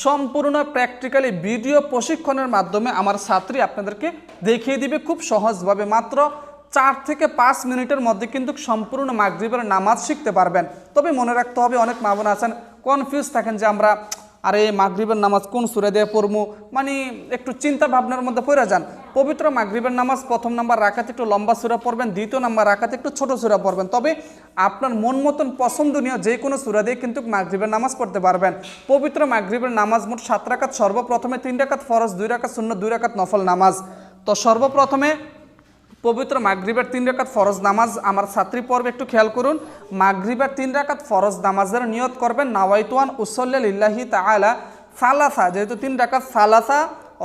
সম্পূর্ণ practically video প্রশিক্ষণের মাধ্যমে আমার ছাত্রী আপনাদেরকে দেখিয়ে দিবে খুব সহজভাবে। মাত্র 4 থেকে 5 মিনিটের মধ্যে কিন্তু সম্পূর্ণ মাগরিবের নামাজ শিখতে পারবেন। তবে মনে রাখতে হবে, অনেক মা বোন আছেন কনফিউজ থাকেন যে আমরা আরে মাগরিবের নামাজ কোন সূরা দিয়ে পড়বো, মানে একটু চিন্তা ভাবনার মধ্যে পড়ে যান। পবিত্র মাগরিবের নামাজ প্রথম নাম্বার রাকাতে একটু লম্বা সূরা পড়বেন, দ্বিতীয় নাম্বার রাকাতে একটু ছোট সূরা পড়বেন। তবে আপনার মন মতন পছন্দনীয় যে কোনো সূরা দিয়ে কিন্তু মাগরিবের নামাজ পড়তে পারবেন। পবিত্র মাগরিবের নামাজ মোট 7 রাকাত, সর্বপ্রথমে 3 রাকাত ফরজ, 2 রাকাত সুন্নাত, 2 রাকাত নফল নামাজ। তো সর্বপ্রথমে পবিত্র মাগরিবের 3 রাকাত ফরজ নামাজ আমার ছাত্রী পড়বে, একটু খেয়াল করুন। মাগরিবের 3 রাকাত ফরজ নামাজের নিয়ত করবেন নাওয়াইতুয়ান উসল্লি লিল্লাহি তাআলা সালাসা, যেহেতু 3 রাকাত সালাসা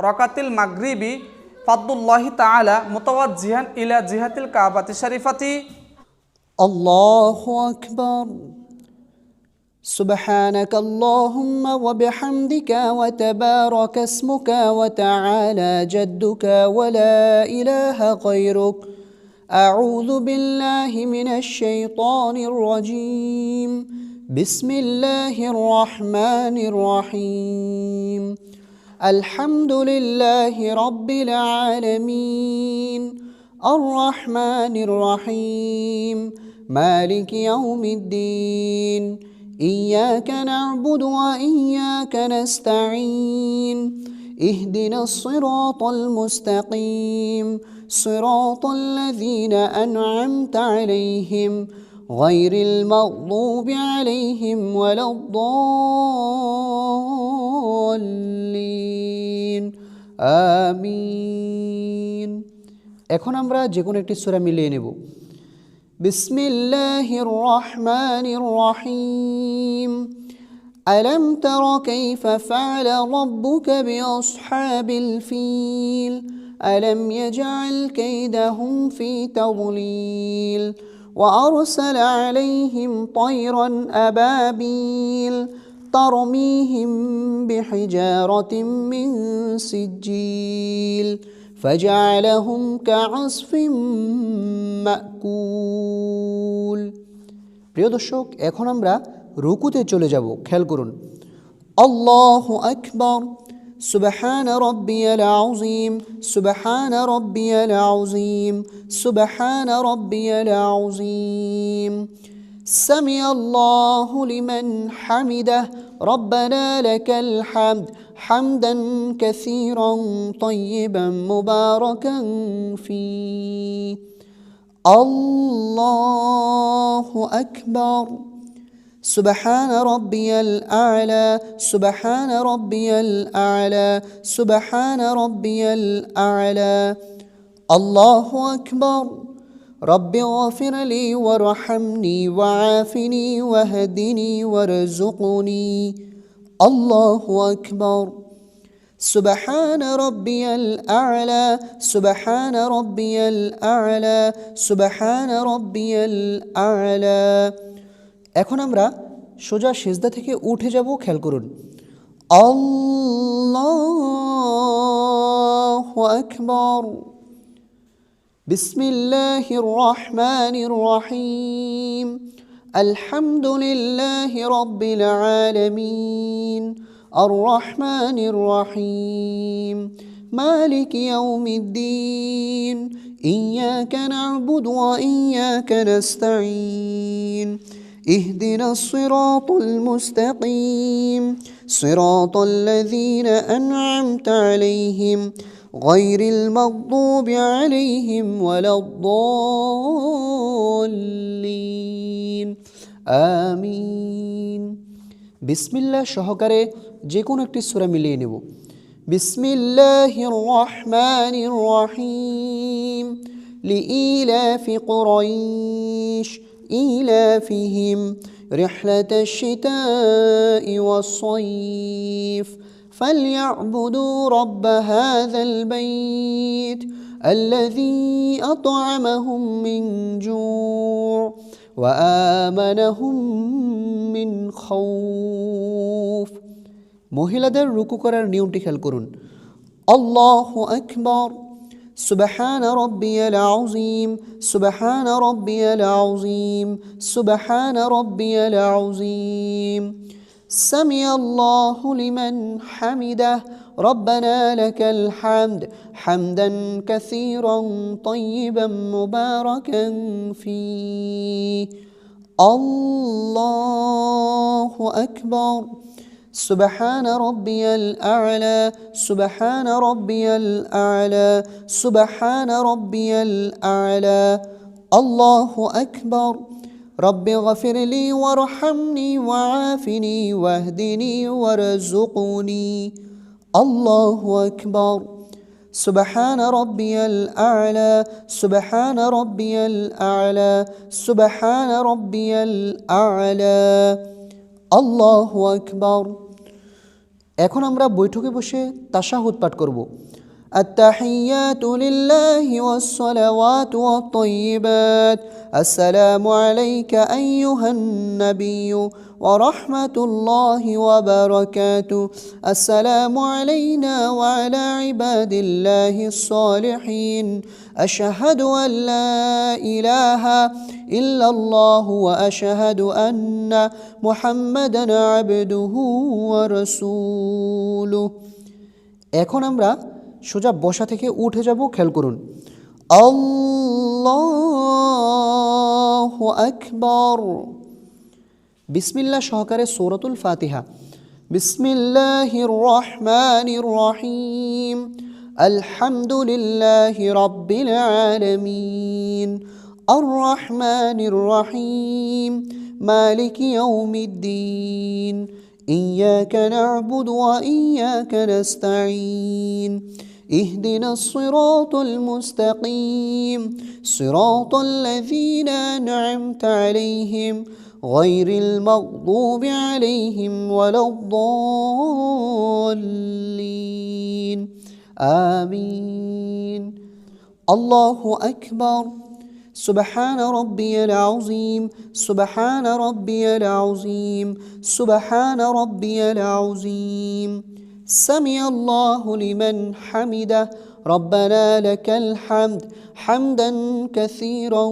রাকাতিল মাগরিবি ফাদলুল্লাহি তাআলা মুতাওয়াজ্জিহান ইলা জিহাতিল কাবাতি শরীফাতি। আল্লাহু আকবার। سبحانك اللهم وبحمدك وتبارك اسمك وتعالى جدك ولا إله غيرك. أعوذ بالله من الشيطان الرجيم. بسم الله الرحمن الرحيم. الحمد لله رب العالمين الرحمن الرحيم مالك يوم الدين. إياك نعبد وإياك نستعين. اهدنا الصراط المستقيم صراط الذين أنعمت عليهم غير المغضوب عليهم ولا الضالين آمين. এখন আমরা যে কোনো একটি সূরা মিলিয়ে নেব। بسم الله الرحمن الرحيم. ألم تر كيف فعل ربك بأصحاب الفيل ألم يجعل كيدهم في تضليل وأرسل عليهم طيرا أبابيل ترميهم بحجارة من سجيل فجعلهم كعصف মাকুল। প্রিয় দর্শক, এখন আমরা রুকুতে চলে যাব, খেয়াল করুন। আল্লাহু আকবার। সুবহান রাব্বিয়াল আযীম সুবহান রাব্বিয়াল আযীম সুবহান রাব্বিয়াল আযীম। সামিআল্লাহু লিমান হামিদাহ রব্বানা লাকাল হামদ হামদান কাসীরান তাইয়িবান মুবারাকান ফীহ। আল্লাহু আকবার। সুবহান রাব্বিয়াল আ'লা সুবহান রাব্বিয়াল আ'লা সুবহান রাব্বিয়াল আ'লা। আল্লাহু আকবার। رب اغفر لي وارحمني وعافني واهدني وارزقني. الله أكبر. سبحان ربي الأعلى سبحان ربي الأعلى سبحان ربي الأعلى. এখন আমরা সোজা সিজদা থেকে উঠে যাব, খেয়াল করুন। আল্লাহু আকবার। بسم الله الرحمن الرحيم. الحمد لله رب العالمين الرحمن الرحيم مالك يوم الدين. إياك نعبد وإياك نستعين. اهدنا الصراط المستقيم صراط الذين أنعمت عليهم غير المغضوب عليهم ولا الضالين آمين. বিসমিল্লাহ সহকারে যে কোনো একটি সূরা মিলিয়ে নেব। বিসমিল্লাহির রহমানির রহিম। লিইলাফি কুরাইশ ইলাফিহিম রিহলাতাশ শিতাই ওয়াস-সাইফ فليعبدوا رب هذا البيت الذي أطعمهم من جوع وآمنهم من خوف. মহিলাদের রুকু করার নিয়মটি খেয়াল করুন। আল্লাহু আকবার। সুবহান রাব্বিয়াল আযীম সুবহান রাব্বিয়াল আযীম সুবহান রাব্বিয়াল আযীম। سمع الله لمن حمده ربنا لك الحمد حمدا كثيرا طيبا مباركا فيه الله أكبر سبحان ربي الأعلى سبحان ربي الأعلى سبحان ربي الأعلى الله أكبر رب اغفر لي وارحمني وعافني واهدني وارزقني الله أكبر سبحان ربي الأعلى سبحان ربي الأعلى سبحان ربي الأعلى الله أكبر এখন আমরা বৈঠকে বসে তাশাহুদ পাঠ করব التحيات لله والصلوات والطيبات السلام عليك أيها النبي ورحمة الله وبركاته السلام علينا وعلى عباد الله الصالحين أشهد أن لا إله إلا الله وأشهد أن محمدا عبده ورسوله এখন আমরা সোজা বসা থেকে উঠে যাব খেয়াল করুন আল্লাহু আকবার বিসমিল্লাহ সহকারে সূরাতুল ফাতিহা বিসমিল্লাহির রহমানির রহিম আলহামদুলিল্লাহি রাব্বিল আলামিন আর রহমানির রহিম মালিকি ইয়াউমিদ্দিন إياك نعبد وإياك نستعين اهدنا الصراط المستقيم صراط الذين أنعمت عليهم غير المغضوب عليهم ولا الضالين آمين الله أكبر سبحان ربي العظيم سبحان ربي العظيم سبحان ربي العظيم سمع الله لمن حمده ربنا لك الحمد حمدا كثيرا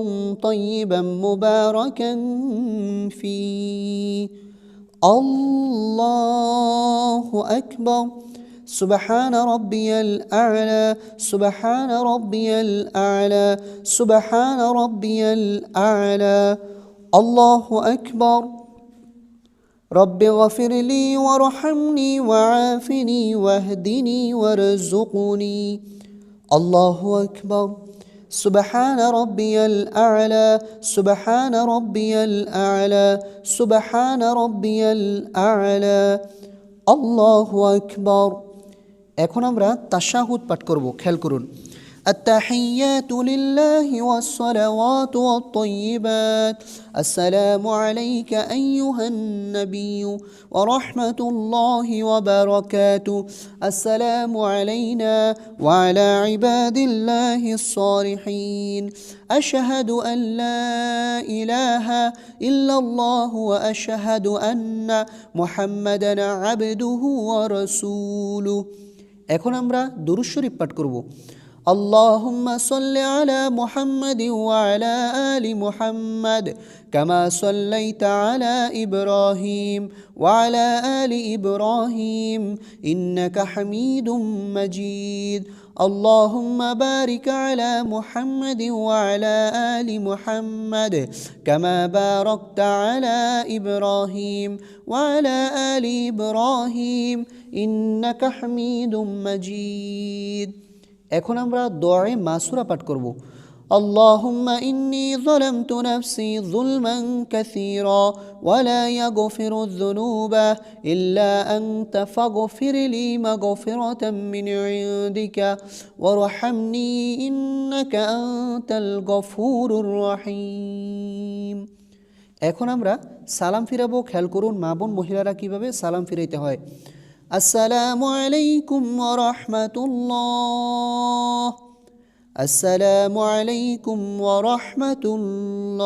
طيبا مباركا فيه الله أكبر سبحان ربي الأعلى سبحان ربي الأعلى سبحان ربي الأعلى الله أكبر رب اغفر لي وارحمني وعافني واهدني وارزقني الله أكبر سبحان ربي الأعلى سبحان ربي الأعلى سبحان ربي الأعلى الله أكبر এখন আমরা তাশাহুদ পাঠ করব খেয়াল করুন التحيات لله والصلوات والطيبات السلام عليك أيها النبي ورحمة الله وبركاته السلام علينا وعلى عباد الله الصالحين أشهد أن لا إله إلا الله وأشهد أن محمدا عبده ورسوله এখন আমরা দুরূদ শরীফ পাঠ করব اللهم صل على محمد وعلى آل محمد كما صليت على إبراهيم وعلى آل إبراهيم إنك حميد مجيد اللهم بارك على محمد وعلى آل محمد كما باركت على إبراهيم وعلى آل إبراهيم إنك حميد مجيد এখন আমরা দোয়ায়ে মাসুরা পাঠ করব اللهم إني ظلمت نفسي ظلما كثيرا ولا يغفر الذنوب إلا أنت فاغفر لي مغفرة من عندك وارحمني إنك أنت الغفور الرحيم এখন আমরা সালাম ফিরাবো খেয়াল করুন মা বোন মহিলারা কিভাবে সালাম ফিরাইতে হয় আসসালামু আলাইকুম ওয়া রাহমাতুল্লাহ আসসালামু আলাইকুম ওয়া রাহমাতুল্লাহ